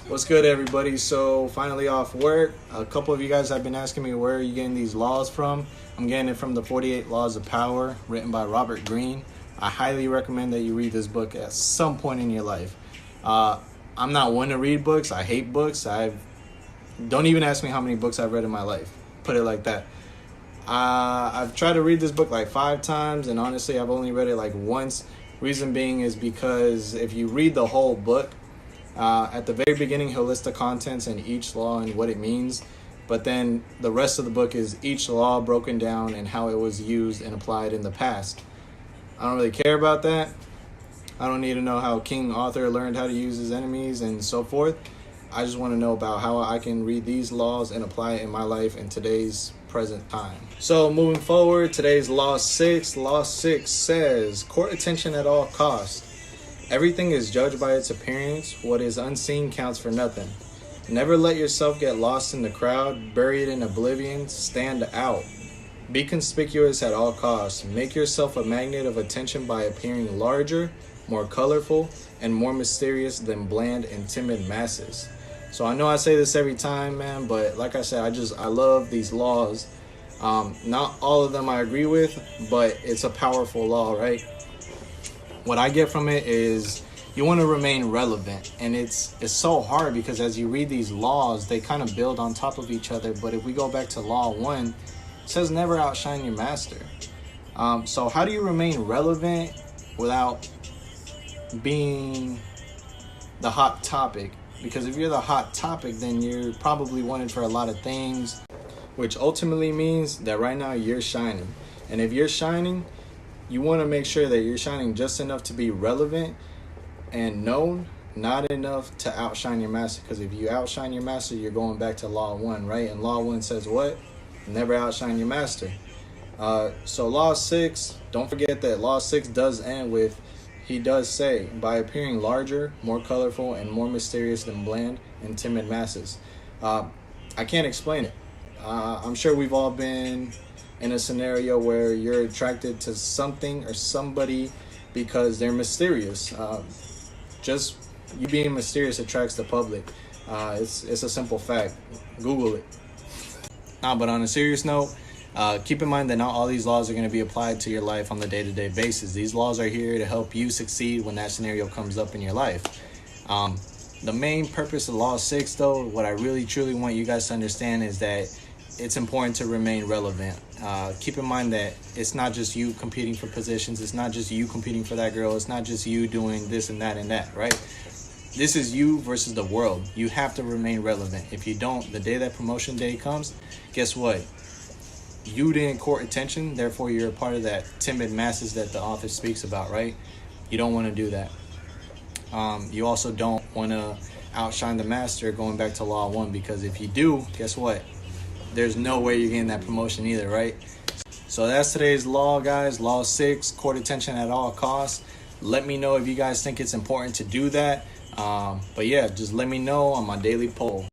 What's good, everybody? So finally off work. A couple of you guys have been asking me, where are you getting these laws from? I'm getting it from the 48 Laws of Power, written by Robert Greene. I highly recommend that you read this book at some point in your life. I'm not one to read books. I hate books. Don't even ask me how many books I've read in my life. Put it like that. I've tried to read this book like 5 times, and honestly, I've only read it like once. Reason being is because if you read the whole book, at the very beginning, he'll list the contents and each law and what it means. But then the rest of the book is each law broken down and how it was used and applied in the past. I don't really care about that. I don't need to know how King Arthur learned how to use his enemies and so forth. I just want to know about how I can read these laws and apply it in my life in today's present time. So moving forward, today's Law 6. Law 6 says, court attention at all costs. Everything is judged by its appearance. What is unseen counts for nothing. Never let yourself get lost in the crowd, buried in oblivion. Stand out. Be conspicuous at all costs. Make yourself a magnet of attention by appearing larger, more colorful, and more mysterious than bland and timid masses. So I know I say this every time, man, but like I said, I love these laws. Not all of them I agree with, but it's a powerful law, right? What I get from it is you want to remain relevant, and it's so hard because as you read these laws, they kind of build on top of each other. But if we go back to Law 1, it says never outshine your master. So how do you remain relevant without being the hot topic? Because if you're the hot topic, then you're probably wanted for a lot of things, which ultimately means that right now you're shining. And if you're shining, you want to make sure that you're shining just enough to be relevant and known, not enough to outshine your master. Because if you outshine your master, you're going back to Law 1, right? And Law 1 says what? Never outshine your master. So Law 6, don't forget that Law 6 does end with, he does say, by appearing larger, more colorful, and more mysterious than bland and timid masses. I can't explain it. I'm sure we've all been in a scenario where you're attracted to something or somebody because they're mysterious. Just you being mysterious attracts the public. It's a simple fact. Google it. But on a serious note, keep in mind that not all these laws are going to be applied to your life on the day-to-day basis. These laws are here to help you succeed when that scenario comes up in your life. The main purpose of Law 6, though, what I really truly want you guys to understand is that it's important to remain relevant. Keep in mind that it's not just you competing for positions. It's not just you competing for that girl. It's not just you doing this and that, right? This is you versus the world. You have to remain relevant. If you don't, the day that promotion day comes, guess what? You didn't court attention, therefore you're a part of that timid masses that the author speaks about, right? You don't want to do that. You also don't want to outshine the master, going back to Law 1, because if you do, guess what? There's no way you're getting that promotion either, right? So that's today's law, guys. Law 6, court attention at all costs. Let me know if you guys think it's important to do that. But yeah, just let me know on my daily poll.